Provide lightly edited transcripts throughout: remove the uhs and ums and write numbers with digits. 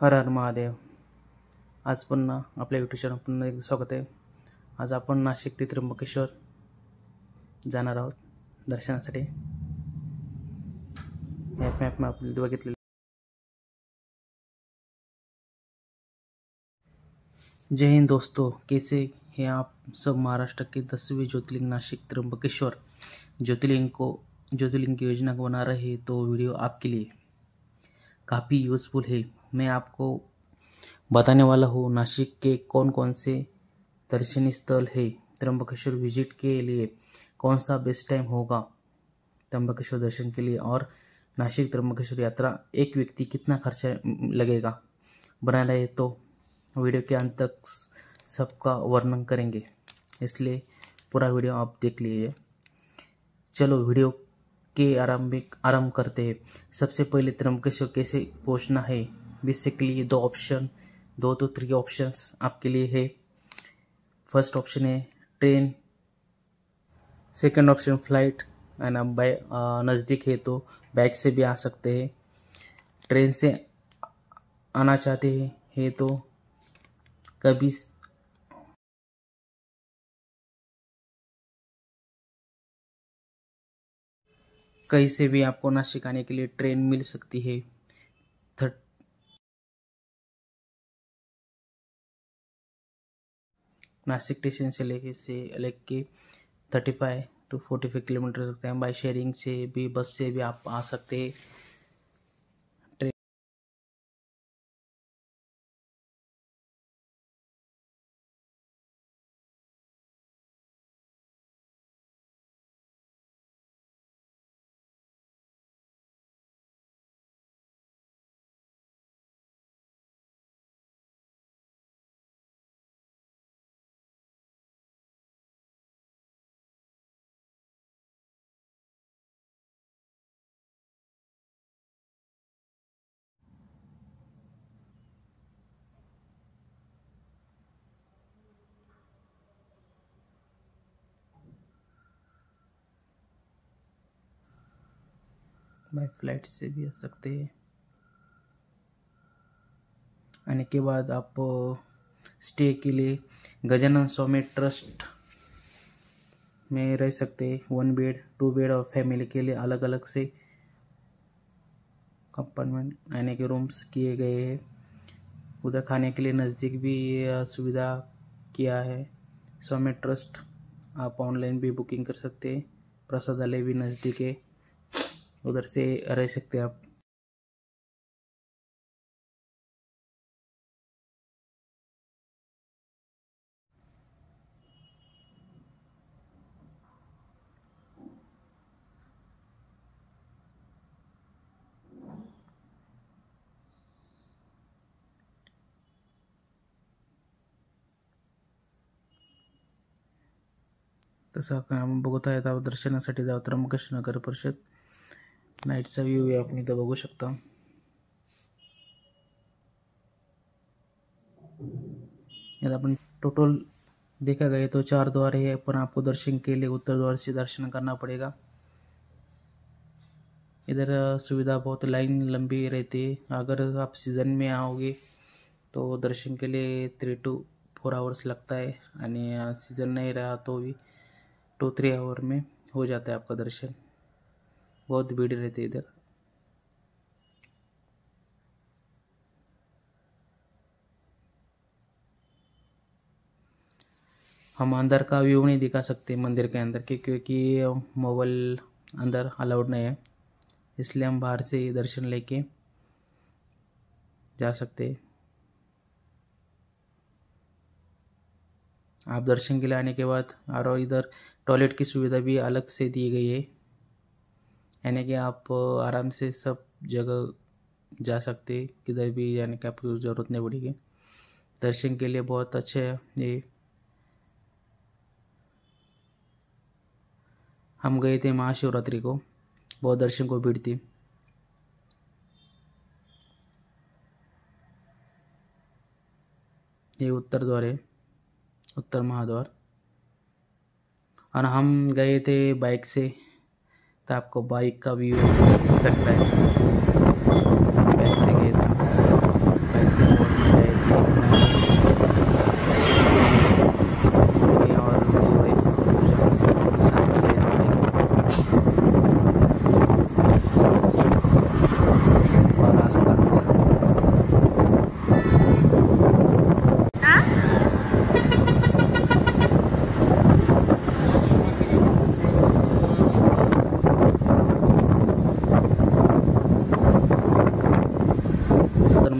हर हर महादेव. आज पुन्हा आपल्या यूट्यूब चॅनल पुन्हा एकदा स्वागत आहे. आज आपण नाशिक ते त्र्यंबकेश्वर जाणार आहोत दर्शनासाठी. मॅप आपल्याला बघितले. जय हिंद दोस्तों, कैसे हैं आप सब. महाराष्ट्र के 10वें ज्योतिर्लिंग नासिक त्र्यंबकेश्वर ज्योतिर्लिंग की योजना को बना रहे हैं. तो वीडियो आपके लिए काफ़ी यूज़फुल है. मैं आपको बताने वाला हूँ नासिक के कौन कौन से दर्शनीय स्थल है. त्र्यंबकेश्वर विजिट के लिए कौन सा बेस्ट टाइम होगा त्र्यंबकेश्वर दर्शन के लिए, और नासिक त्र्यंबकेश्वर यात्रा एक व्यक्ति कितना खर्चा लगेगा बनाना है. तो वीडियो के अंत तक सबका वर्णन करेंगे, इसलिए पूरा वीडियो आप देख लीजिए. चलो वीडियो के आरंभ करते हैं. सबसे पहले त्र्यंबकेश्वर कैसे पहुंचना है. बेसिकली दो तो 3 ऑप्शंस आपके लिए है. फर्स्ट ऑप्शन है train, second option flight, and आप बाय नज़दीक है तो बाइक से भी आ सकते हैं. ट्रेन से आना चाहते हैं तो कहीं से भी आपको नासिक आने के लिए ट्रेन मिल सकती है. नासिक स्टेशन से लेके 35 to 45 किलोमीटर सकते हैं. बाय शेयरिंग से भी, बस से भी आप आ सकते हैं. बाय फ्लाइट से भी आ सकते हैं. आने के बाद आप स्टे के लिए गजानन स्वामी ट्रस्ट में रह सकते हैं. 1 बेड, 2 बेड और फैमिली के लिए अलग अलग से कंपार्टमेंट आने के रूम्स किए गए हैं. उधर खाने के लिए नज़दीक भी सुविधा किया है स्वामी ट्रस्ट. आप ऑनलाइन भी बुकिंग कर सकते हैं. प्रसादालय भी नज़दीक है, उधर से रह सकते हैं आप. तसं आपण बघत आहेत आपण दर्शनासाठी जाऊ त्र्यंबकेश्वर नगर परिषद. नाईटचा व्ह्यू आहे, आपण इथं बघू शकता. यदि अपन टोटल देखा गया तो 4 द्वार है, पर आपको दर्शन के लिए उत्तर द्वार से दर्शन करना पड़ेगा. इधर सुविधा बहुत लाइन लंबी रहती है. अगर आप सीज़न में आओगे तो दर्शन के लिए 3 to 4 आवर्स लगता है, और सीज़न नहीं रहा तो भी 2-3 आवर में हो जाता है आपका दर्शन. बहुत भीड़ रहती है इधर. हम अंदर का व्यू नहीं दिखा सकते मंदिर के अंदर के, क्योंकि मोबाइल अंदर अलाउड नहीं है, इसलिए हम बाहर से ही दर्शन लेके जा सकते हैं. आप दर्शन के लिए आने के बाद और इधर टॉयलेट की सुविधा भी अलग से दी गई है, यानी कि आप आराम से सब जगह जा सकते हैं. किधर भी जाने की आपको ज़रूरत नहीं पड़ेगी. दर्शन के लिए बहुत अच्छे है ये. हम गए थे महाशिवरात्रि को, बहुत दर्शन को भीड़ थी. ये उत्तर द्वार है, उत्तर महाद्वार. और हम गए थे बाइक से, तो आपको बाइक का व्यू मिल सकता है. बाइक से गए थे, बाइक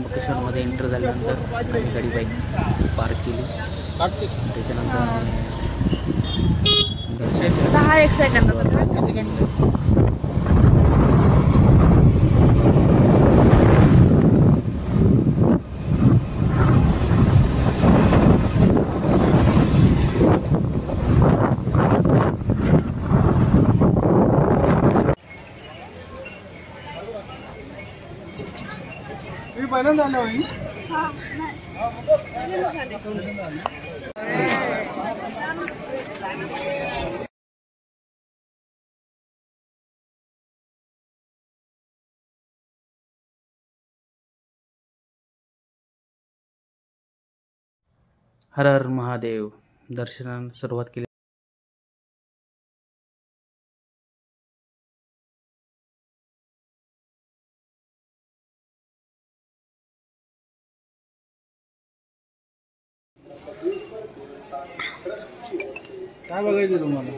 त्र्यंबकेश्वरमध्ये एंटर झाल्यानंतर आम्ही गाडी बाईक पार्क केली. त्याच्यानंतर आम्ही दर्शन 1 सेकंद. पहिल्यांदा आल्या होई. हर हर महादेव दर्शनाला सुरुवात केली. काय बघायचं तुम्हाला?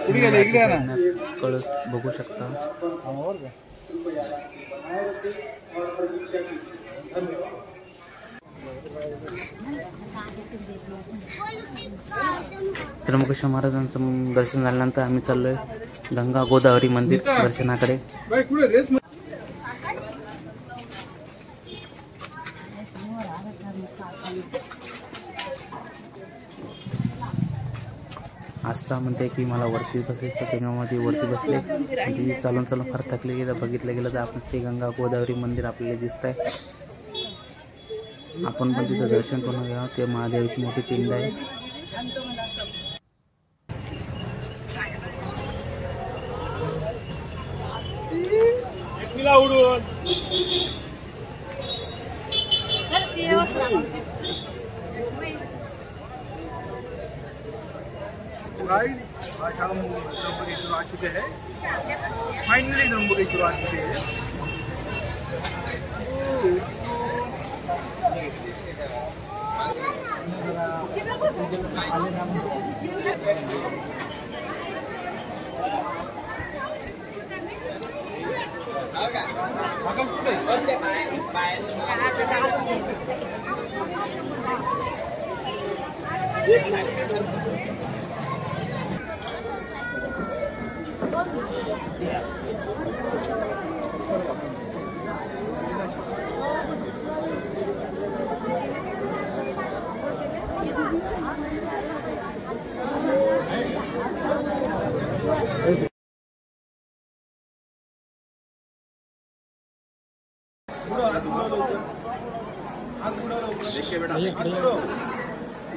कुठे गेले? इकडे ना कळस बघू शकता. त्र्यंबकेश्वर महाराजांचं दर्शन झाल्यानंतर आम्ही चाललोय गंगा गोदावरी मंदिर दर्शनाकडे. आस्था म्हणते की मला वरती बसायचं, त्याच्यामध्ये वरती बसले. म्हणजे चालून चालून फार थकले की बघितलं गेलं तर आपण ते गंगा गोदावरी मंदिर आपल्याला दिसत आहे. आपण पण तिथं दर्शन करून घ्यावं. ते महादेवाची मोठी पिंड आहे. त्र्यंबकेश्वर आ चुके हैं. फाइनली त्र्यंबकेश्वर आ चुके हैं.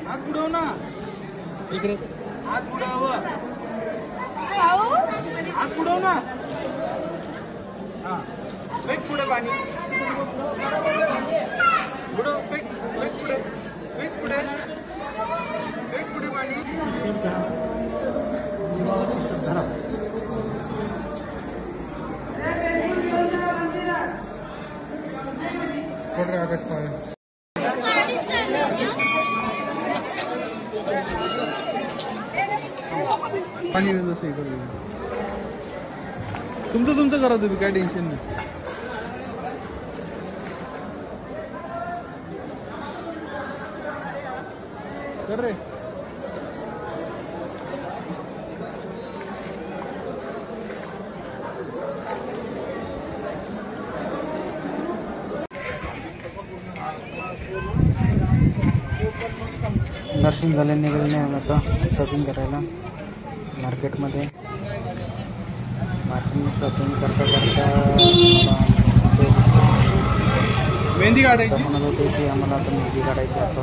हात बुडव ना इकडे. हात बुडव. हात बुडव ना. हा फेक पुढे पाणी. बुडव. फेक पुढे. फेक पुढे. फेक पुढे पाणी. पाणी जसं तुमचं करा तुम्ही, काय टेन्शन नाही. कर रे. दर्शन झाले निघाले नाही आता शॉपिंग करायला मार्केटमध्ये. शॉपिंग करता मेहंदी काढायची म्हणत होते की आम्हाला आता मेहंदी काढायची आता.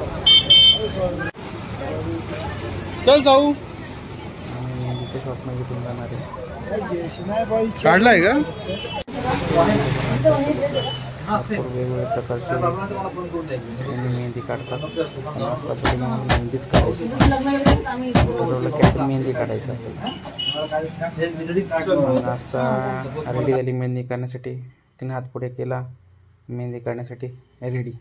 चल जाऊ. आणि मेहंदीच्या शॉपमध्ये घेऊन जाणार आहे. काढलाय का? वेगवेगळ्या प्रकारचे मेहंदी काढतात. मेहंदीच काढायची. मेहंदी काढायची आपल्याला. आस्था रेडी झाली मेहंदी काढण्यासाठी. तिने हात पुढे केला मेहंदी काढण्यासाठी रेडी.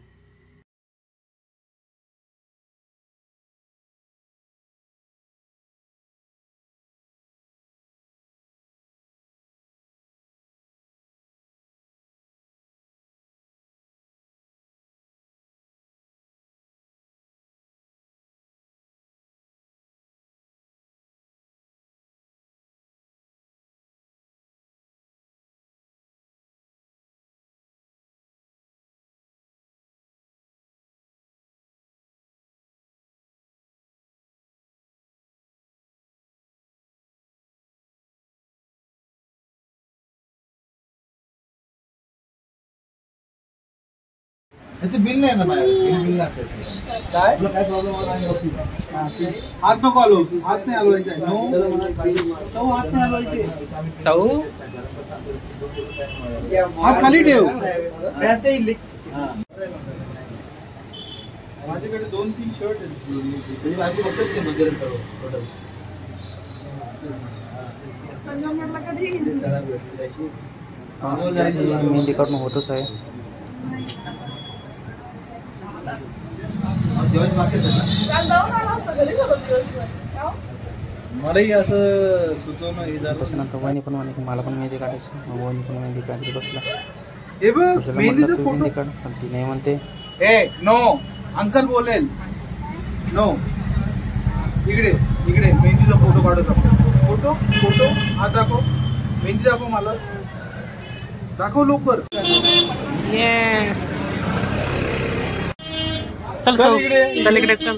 याचं बिल नाही ना माझ्याकडे बिल लागतं काय तुला काय प्रॉब्लेम आला आहे बघ हात नको हलवू हात नाही हलवायचे नो हात नाही हलवायचे साऊ हात खाली ठेव माझ्याकडे 2-3 शर्ट आहेत त्याची बाकी बघतात ते वगैरे सर्व टोटल मेहंदी काढणं होतच आहे. मलाही असं सुचवणं हे झालं त्याच्यानंतर वहिनी पण म्हणे की मला पण मेहंदी काढायची. वहिनी पण मेहंदी काढली बसला. हे बघ मेहंदीचा फोटो मेहंदी काढ पण ती नाही म्हणते. ए नो अंकल बोलेल नो इकडे इकडे मेहंदीचा फोटो काढत आपण फोटो फोटो हा दाखव मेहंदी दाखव मला दाखव लवकर चल चल इकडे. चल इकडे चल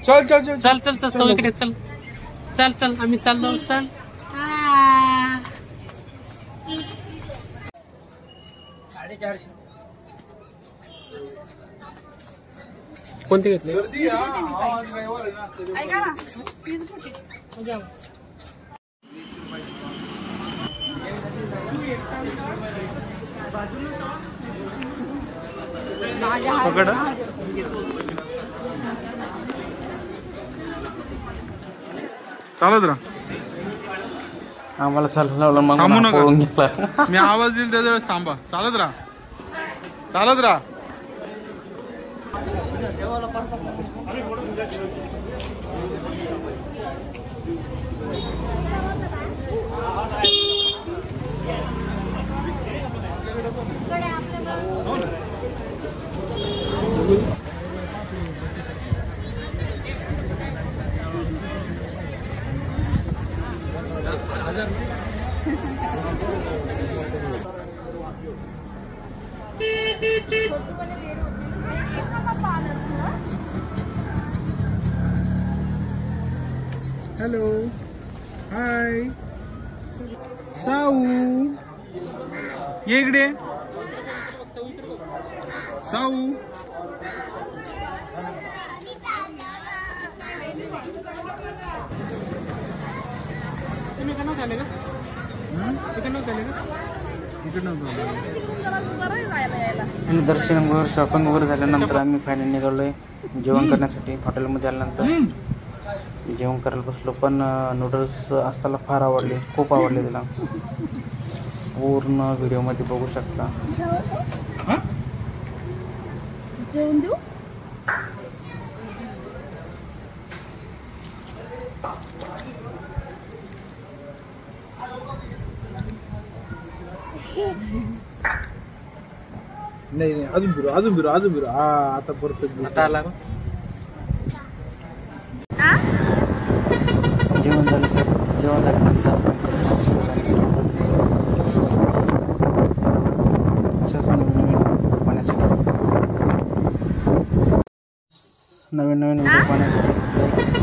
चल चल चल चल चल चल सौ इकडे चल चल चल आम्ही चाललो चल. कोणते घेतले? गर्दी हा ड्रायव्हर आहे ना ऐका ना पकड चालत राहा आम्हाला चालू लावलं मग थांबू नका. पळून घेतला. मी आवाज देईल त्याच्या वेळेस थांबा चालत राहा चालत राहा हॅलो हाय साऊ ये इकडे साऊ आणि दर्शन वगैरे शॉपिंग वगैरे झाल्यानंतर आम्ही फायनल निघालोय जेवण करण्यासाठी. हॉटेलमध्ये आल्यानंतर जेवण करायला बसलो पण नूडल्स असताना फार आवडले खूप आवडले त्याला. पूर्ण व्हिडिओमध्ये बघू शकता. जेवण देऊ नाही नाही अजून फिरू अजून फिरू अजून फिरू हा आता परफेक्ट आता आला का? जेवण झालं सर जेवण झाल्यानंतर अशाच नवीन नवीन व्हिडिओ पाहण्यासाठी